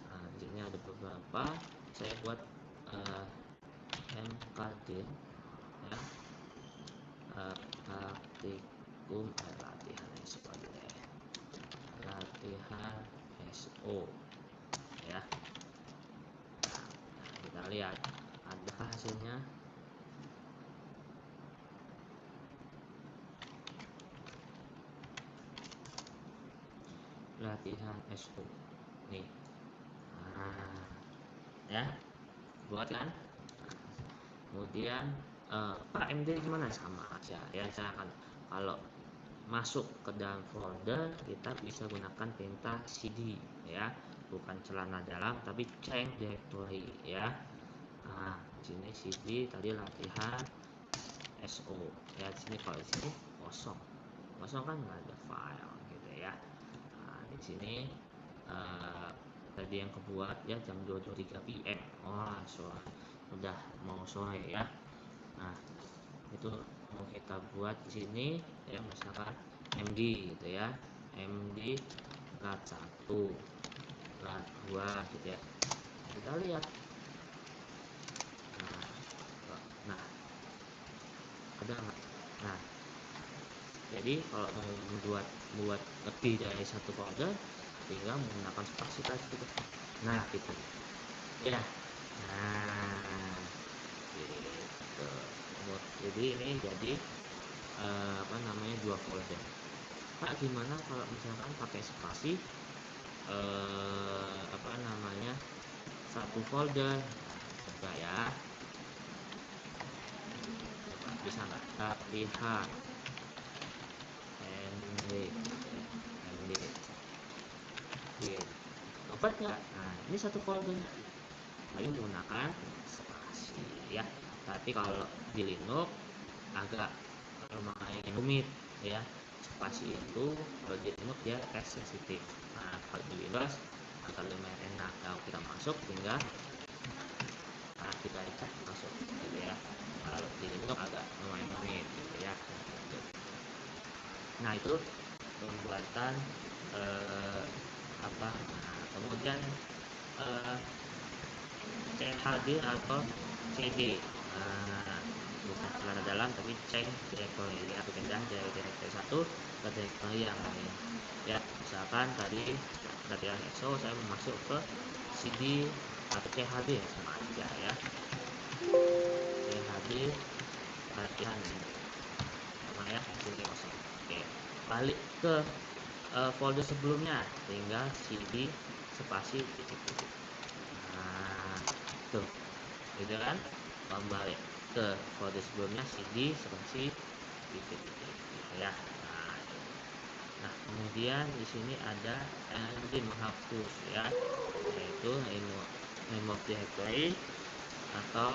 Nah, di sini ada beberapa. Saya buat MKD ya, praktikum latihan SO ya. Nah, kita lihat adakah hasilnya. Latihan SO nih. Nah, ya buat kan. Kemudian KMD gimana, sama aja ya. Misalkan kalau masuk ke dalam folder, kita bisa gunakan perintah cd ya, bukan celana dalam tapi change directory ya. Nah, sini cd tadi latihan SO ya. Sini kalau di sini kosong kan nggak ada file gitu ya. Nah, di sini tadi yang kebuat ya jam 2:23 PM. Oh, udah mau sore ya. Nah, itu mau kita buat di sini ya, misalkan MD gitu ya, MD lat 1 lat 2 gitu ya. Kita lihat. Nah, ada nggak? Nah, jadi kalau mau buat lebih dari satu folder, tinggal menggunakan spasi tadi. Nah, gitu ya. Nah, gitu. Jadi ini jadi apa namanya, 2 folder. Pak, gimana kalau misalkan pakai spasi apa namanya, 1 folder? Coba ya, coba bisa nggak? Latihan MD dapat nggak? Nah, ini 1 folder, tapi menggunakan spasi ya. Tapi kalau di Linux agak lumayan rumit ya. Spasi itu kalau di Linux dia case sensitif. Nah, kalau di Windows agak lumayan enak. Kalau kita masuk tinggal kita ikat masuk gitu ya. Kalau di Linux agak lumayan rumit gitu ya. Nah, itu pembuatan apa. Nah, kemudian CHD atau CD, bukan celana dalam tapi change directory ya, pindah dari directory 1 ke directory yang lain ya. Misalkan tadi latihan EXO, saya mau masuk ke CD atau CHD sama aja ya. CHD latihan sama ya, CD kosong. Oke, balik ke folder sebelumnya, tinggal CD spasi titik-titik. Nah, tuh gitu kan, kembali ke folder sebelumnya, cd spasi titik-titik gitu ya. Nah, kemudian di sini ada ND menghapus ya, yaitu name of directory atau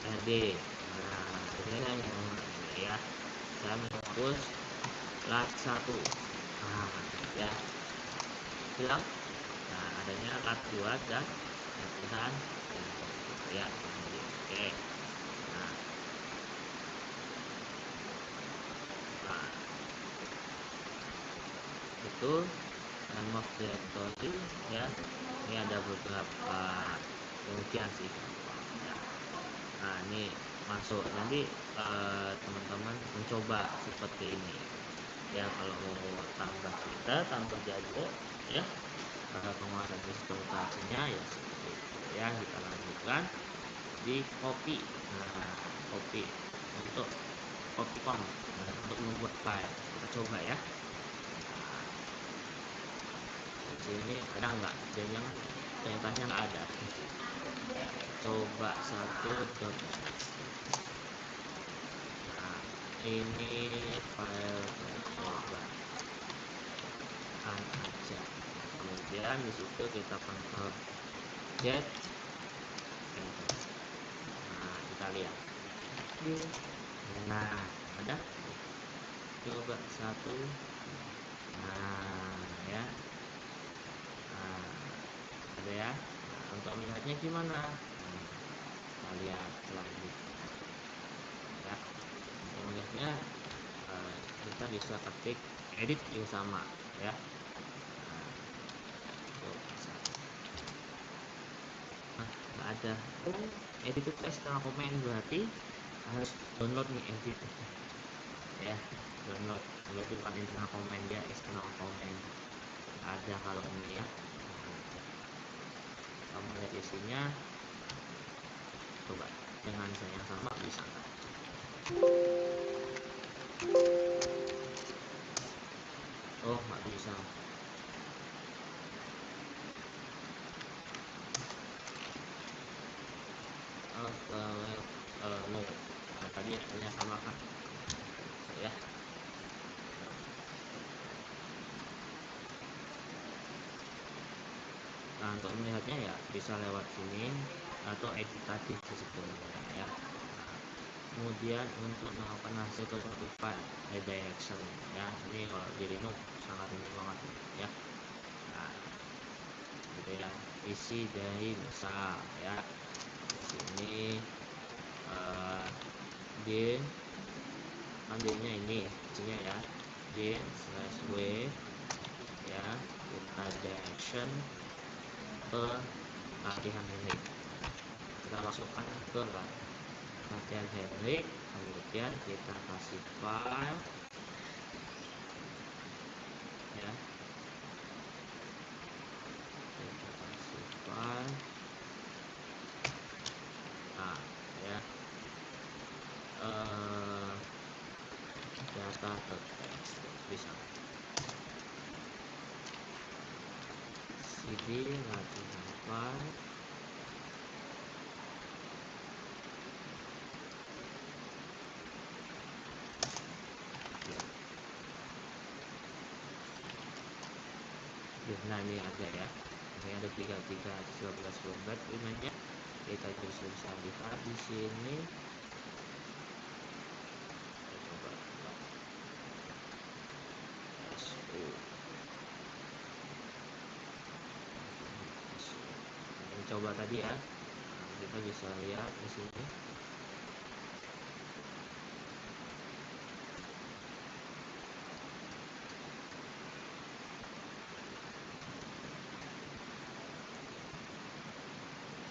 ND. Nah, ini ya, saya menghapus lat1. Nah, ya hilang. Nah, adanya lat2 dan latihan ya. Oke. Nah, itu name of directory ya. Ini ada beberapa pengujian sih. Nah, ini masuk nanti teman-teman mencoba seperti ini ya. Kalau mau tambah kita tambah jago ya, penguasaan sistem operasinya ya seperti itu ya. Kita lanjutkan di copy. Nah, copy untuk copy com. Nah, untuk membuat file kita coba ya. Di sini ada nggak? Jangan perintahnya nggak ada. Coba satu dot. Nah, ini file coba aja. Kemudian di situ kita kontrol Z. Nah, kita lihat. Nah, ada. Coba satu. Nah, ya. Nah, ada ya. Nah, untuk melihatnya gimana? Kita lihat selanjutnya. Ya, untuk melihatnya kita bisa ketik edit juga sama ya. Nah, nggak ada. Edit itu external comment, berarti harus download nih edit ya. Download bukan internal comment ya, external comment ada kalau ini ya. Kamu lihat isinya, coba dengan saya yang sama bisa nggak? Oh, nggak bisa. No. Nah, tadi hanya sama kan ya. Nah, untuk melihatnya ya bisa lewat sini atau edit tadi sebelumnya ya. Kemudian untuk melakukan hasil ke suatu file redirection ya, ini kalau di Linux sangat ini banget ya. Nah, gitu ya, isi dari misal ya di sini din ambilnya ini isinya ya, din/w ya, kita direction ke latihan ini, kita masukkan ke latihan Henrik, kemudian kita kasih file ya, kita kasih file. Nah ya, data ke teks bisa cd latihan file. Nah, ini ada ya, ini ada 312 kilobyte limanya. Kita bisa lihat di sini. Coba coba tadi ya, kita bisa lihat di sini.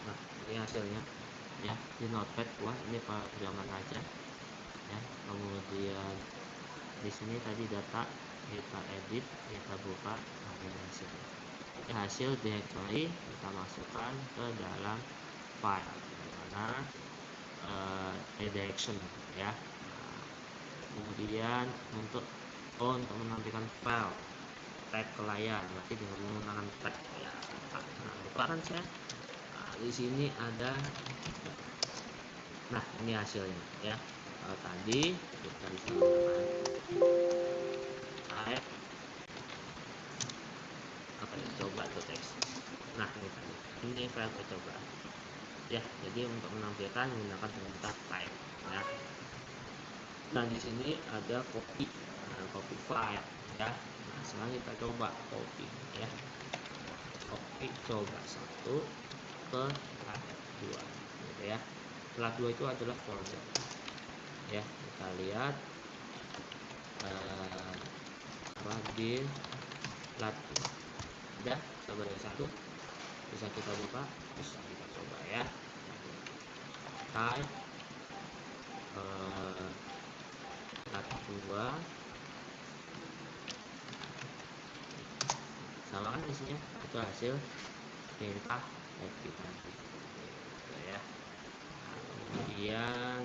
Nah, ini hasilnya ya di notepad. Wah, ini programan aja ya. Kemudian di sini tadi data kita edit, kita buka. Nah, ini hasilnya. Ini hasil directory kita masukkan ke dalam file dimana redirection ya. Nah, kemudian untuk menampilkan file tag ke layar, berarti dengan menggunakan tag ya. Nah, buka kan saya. Nah, di sini ada. Nah, ini hasilnya ya. Tadi kita bisa menggunakan type coba tuh teks. Nah ini file coba ya. Jadi untuk menampilkan menggunakan perintah type ya. Nah di sini ada copy, copy file ya. Nah sekarang kita coba copy ya, copy coba satu ke tab 2 gitu ya. Tab 2 itu adalah folder ya. Kita lihat di tab 2 ada coba dari satu, bisa kita buka, bisa kita coba ya. Type tab 2 sama kan isinya itu hasil perintah copy tadi gitu ya. Kemudian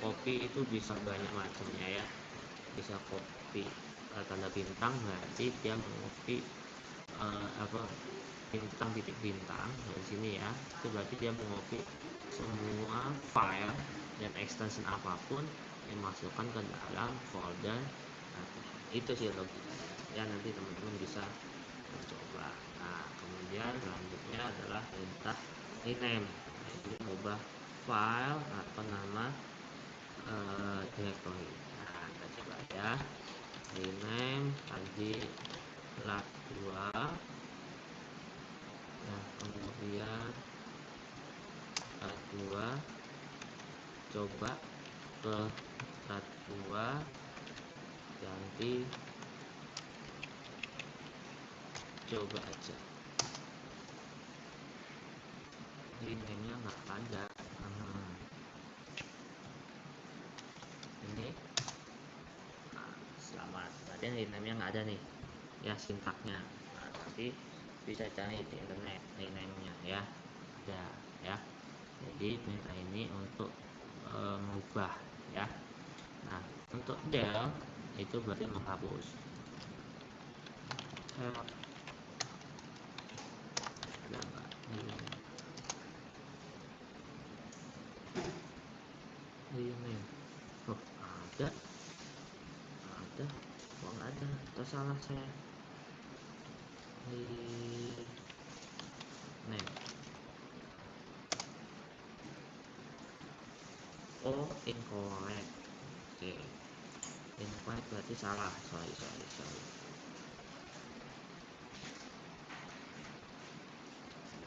copy itu bisa banyak macamnya ya. Bisa copy tanda bintang, berarti dia mengcopy bintang titik bintang dari sini ya. Itu berarti dia mengcopy semua file dan extension apapun dimasukkan ke dalam folder. Nah, itu sih logikanya ya. Nanti teman-teman bisa mencoba. Nah kemudian selanjutnya adalah perintah rename. Jadi mengubah file atau nama directory. Nah kita coba ya. Rename tadi tab 2. Nah kemudian tab 2 coba ke tab 2 ganti coba aja. Rename-nya nggak ada. Ini selamat, berarti rename-nya nggak ada nih ya, sintaknya. Nah, nanti bisa cari di internet rename-nya ya, ada ya. Jadi perintah ini untuk mengubah ya. Nah untuk del itu berarti menghapus. Help ada nggak? Rename, oh ada, kok nggak ada, tersalah saya. Rename, oh incorrect. Oke, incorrect berarti salah, sorry.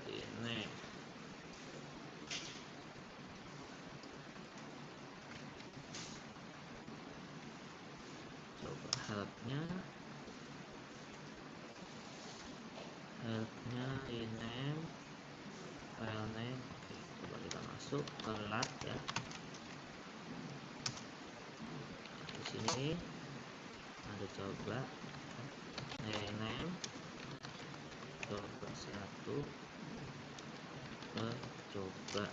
Rename, coba helpnya rename file name. Oke, coba kita masuk ke lat ya. Di sini ada coba rename coba satu ke coba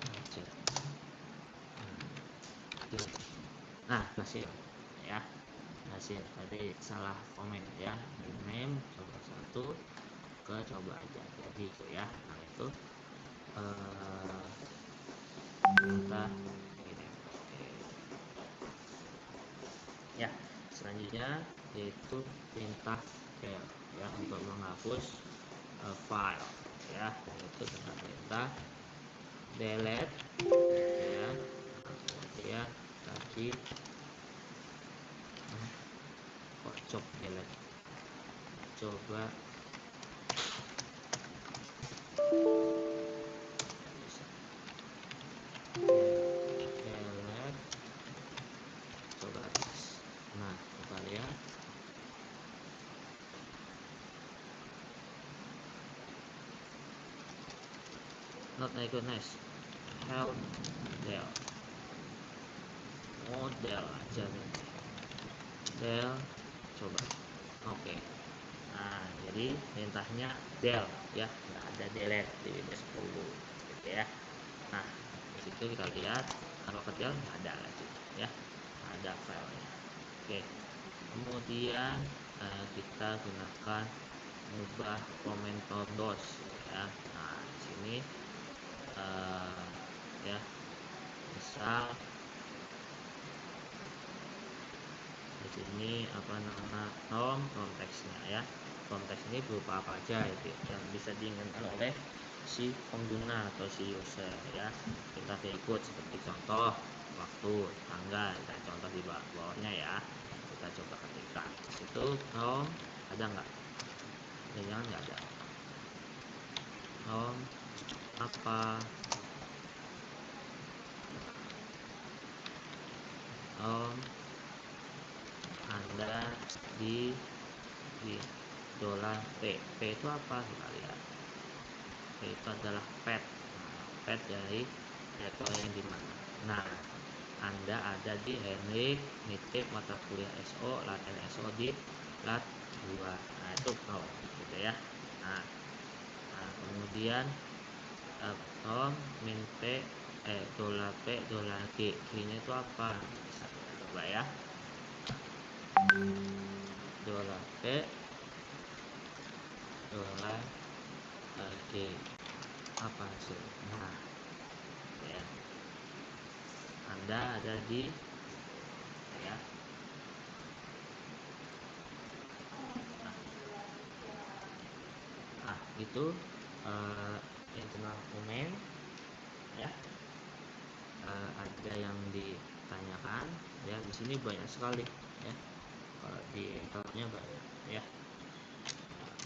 aja. Nah berhasil ya, berhasil. Tadi salah komen ya. Rename coba satu ke coba aja, jadi itu ya. Nah itu kita ini ya. Selanjutnya yaitu perintah del ya, untuk menghapus file ya, yaitu dengan perintah delete ya. Kemudian tadi kocok delete, coba delete coba atas. Nah kita lihat not recognize, help del, model aja nih, del coba. Oke. Nah jadi perintahnya del ya, nggak ada delete di Windows 10 gitu ya. Nah disitu kita lihat kalau kecil nggak ada lagi ya, nggak ada filenya. Oke, kemudian kita gunakan mengubah komentar DOS ya. Nah di sini ya, misal di Ini apa nama nom teksnya ya. Nom teks ini berupa apa aja itu yang bisa diinginkan oleh si pengguna atau si user ya. Kita ikut seperti contoh waktu, tanggal, dan contoh di bawahnya ya. Kita coba ketikkan itu nom ada nggak? Jangan nggak ada. Nom apa? Nom Anda di dolar P. P itu apa? Kita lihat. P itu adalah pet. Pet dari rektor yang di mana? Nah, Anda ada di Henrik nitip mata kuliah SO latihan SO di lat 2. Nah, itu nom gitu ya. Nah, kemudian nom min P dolar P dolar G. G-nya itu apa? Bisa kita coba ya. Dolar P dolar G apa hasil? Nah, ya. Anda ada di ya. Nah, itu internal comment ya. Ada yang ditanyakan ya, di sini banyak sekali ya. Di tabnya banyak ya.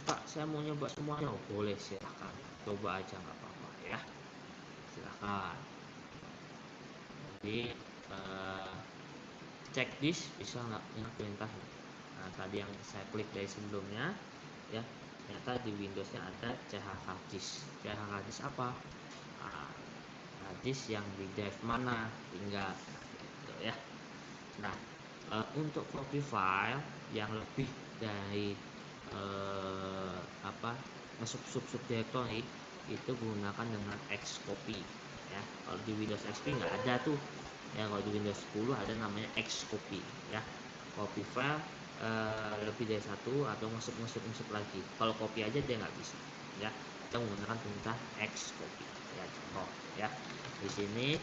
Pak, saya mau nyoba semuanya. Oh, boleh, silahkan coba aja, nggak apa-apa ya, silahkan. Jadi cek disk bisa nggak ingat perintah. Nah, tadi yang saya klik dari sebelumnya ya, ternyata di Windowsnya ada chk disk. Chk disk apa? Disk yang di drive mana tinggal gitu ya. Nah, untuk copy file yang lebih dari sub directory itu gunakan dengan Xcopy ya. Kalau di Windows XP nggak ada tuh ya. Kalau di Windows 10 ada namanya Xcopy ya. Copy file lebih dari satu atau masuk lagi. Kalau copy aja dia nggak bisa ya. Kita menggunakan perintah Xcopy ya, contoh ya. Di sini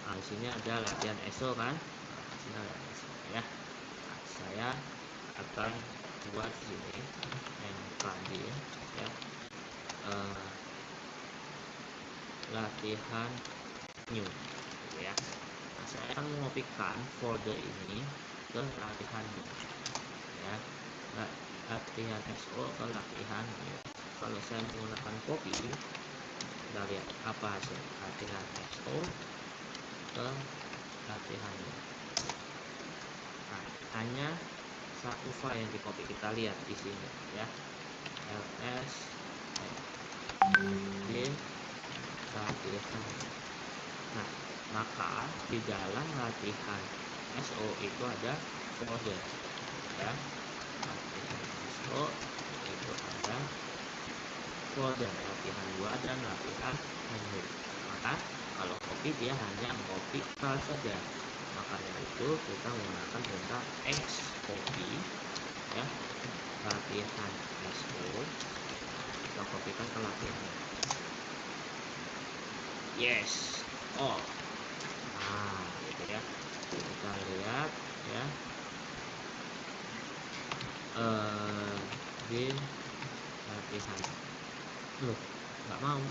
di sini ada latihan SO kan. Di sini ada SO ya. Nah, saya akan buat sini yang tadi ya, latihan new gitu ya. Nah, saya akan mengopikan folder ini ke latihan new ya. Latihan SO ke latihan new. Kalau saya menggunakan copy, kita lihat apa hasil latihan SO ke latihan new. Nah, hanya satu file yang di copy, kita lihat di sini ya, ls bin latihan. Nah, maka di dalam latihan SO itu ada folder ya. Latihan SO itu ada folder latihan 2 dan latihan menu. Maka kalau copy dia hanya copy file saja. Makanya itu kita menggunakan perintah Xcopy ya. Latihan SO kita kopikan ke latihan. Yes, all. Nah, gitu ya. Kita lihat ya. Di latihan. Loh, nggak mau.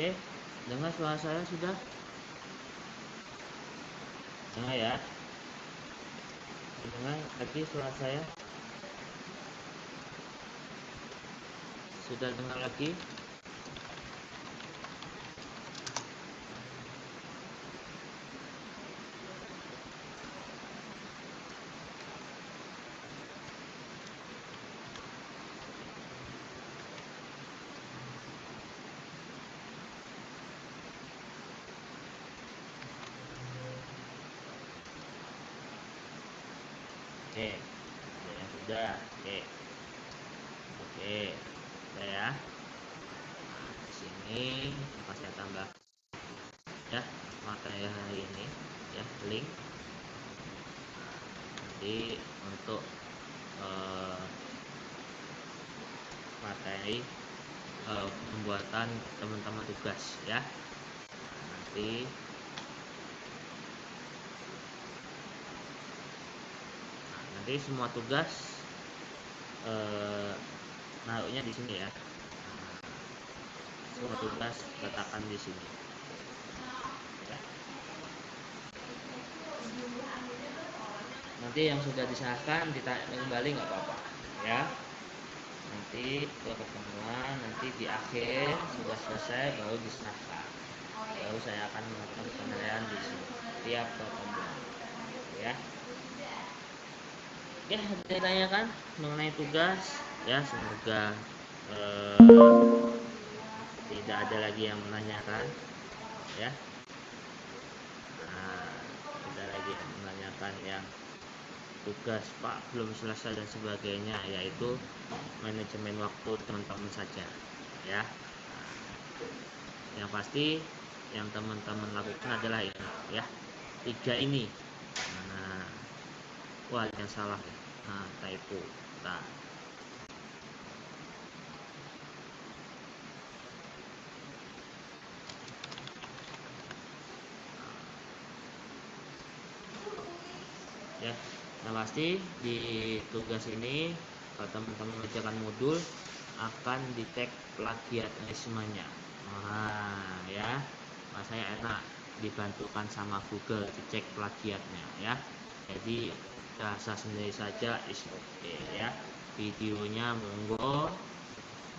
Oke, dengar suara saya sudah? Dengar ya? Dengar lagi suara saya? Sudah dengar lagi? Oke, ada yang sudah. Oke, oke, udah ya. Nah, di sini akan saya tambah ya materi hari ini ya, link. Nanti untuk eh, materi pembuatan teman-teman tugas ya. Nanti semua tugas naruhnya di sini ya. Semua tugas letakkan di sini ya. Nanti yang sudah disahkan ditanya kembali nggak apa-apa ya. Nanti ke pertemuan, nanti di akhir sudah selesai baru disahkan, baru saya akan melakukan penilaian di sini tiap pertemuan ya. Oke, ada yang ditanyakan mengenai tugas ya, semoga tidak ada lagi yang menanyakan ya. Nah, tidak lagi yang menanyakan yang tugas Pak belum selesai dan sebagainya, yaitu manajemen waktu teman-teman saja ya. Yang pasti yang teman-teman lakukan adalah ini ya, 3 ini. Nah, wah yang salah ya. Nah, typo. Nah, ya, yang pasti di tugas ini kalau teman-teman mengerjakan modul akan dicek plagiarismenya. Nah, ya, rasanya enak dibantukan sama Google dicek plagiatnya ya. Jadi bahasa sendiri saja is okay ya. Videonya monggo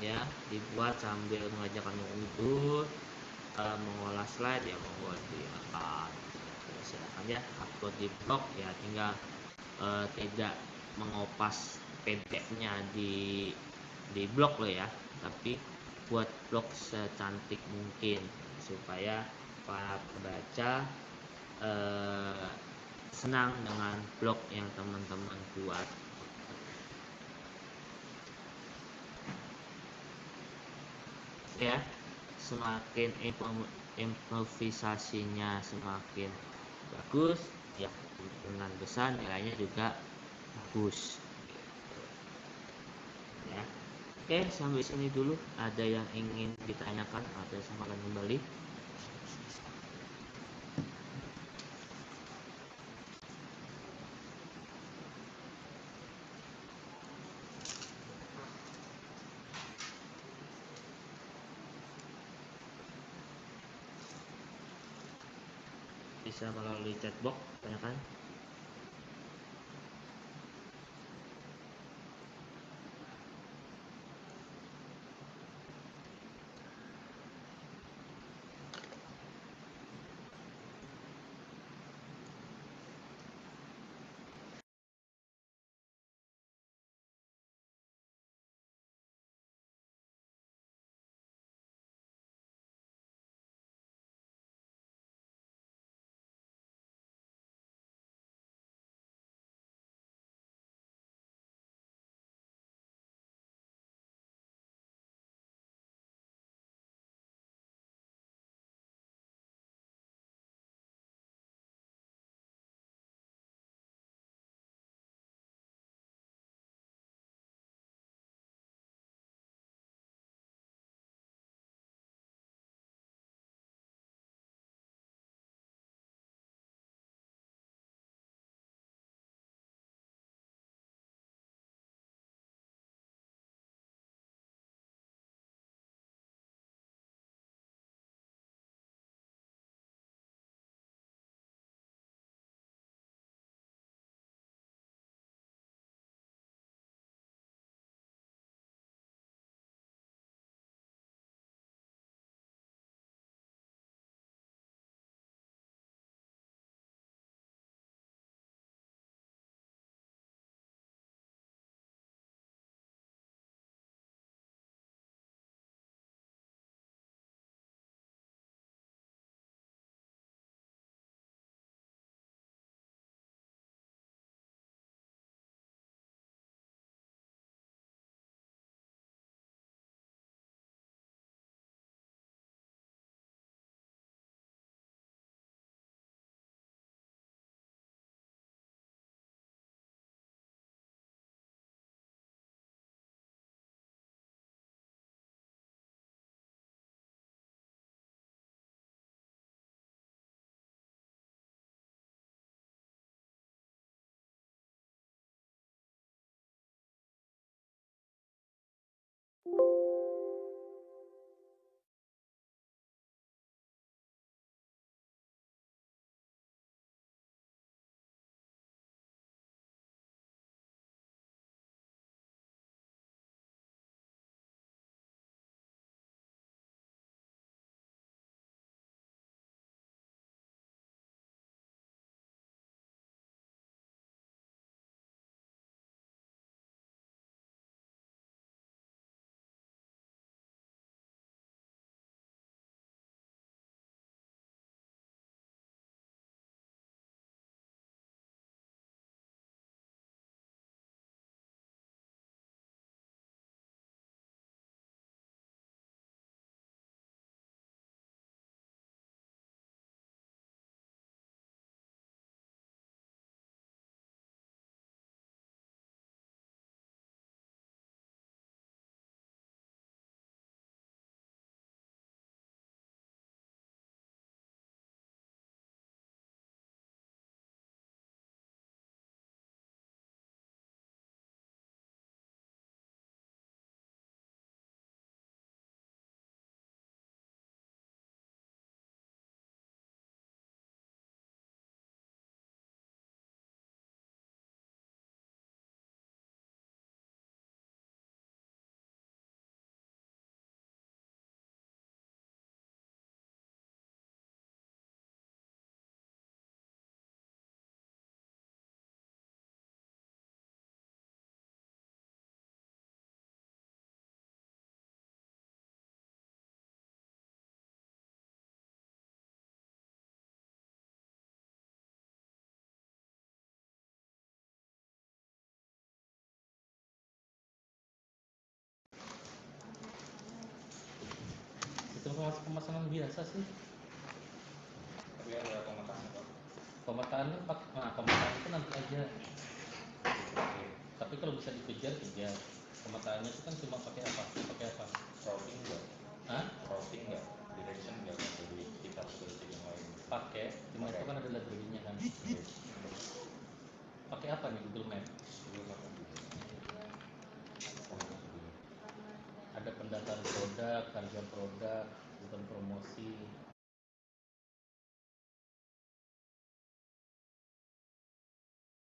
ya, dibuat sambil mengerjakan modul, mengolah slide ya monggo diangkat. Silakan ya, upload di blog ya, tinggal tidak mengopas PDF-nya di blog lo ya, tapi buat blog secantik mungkin supaya para pembaca senang dengan blog yang teman-teman buat ya. Semakin improvisasinya semakin bagus ya, kemungkinan besar nilainya juga bagus ya. Oke, sampai sini dulu. Ada yang ingin ditanyakan atau kesempatan kembali? Bisa melalui chatbox tanyakan. pemasangan biasa sih. Tapi ada pemetaan apa? Pemetaannya pemetaan itu nanti aja. Tapi kalau bisa dikejar kejar. Pemetaannya itu kan cuma pakai apa? Routing enggak? Hah? Routing enggak? Direction enggak? Jadi kita seperti yang lain. Pakai. Cuma itu kan ada library-nya kan. Pakai apa nih Google Map? Ada pendataan produk, harga produk, bukan promosi.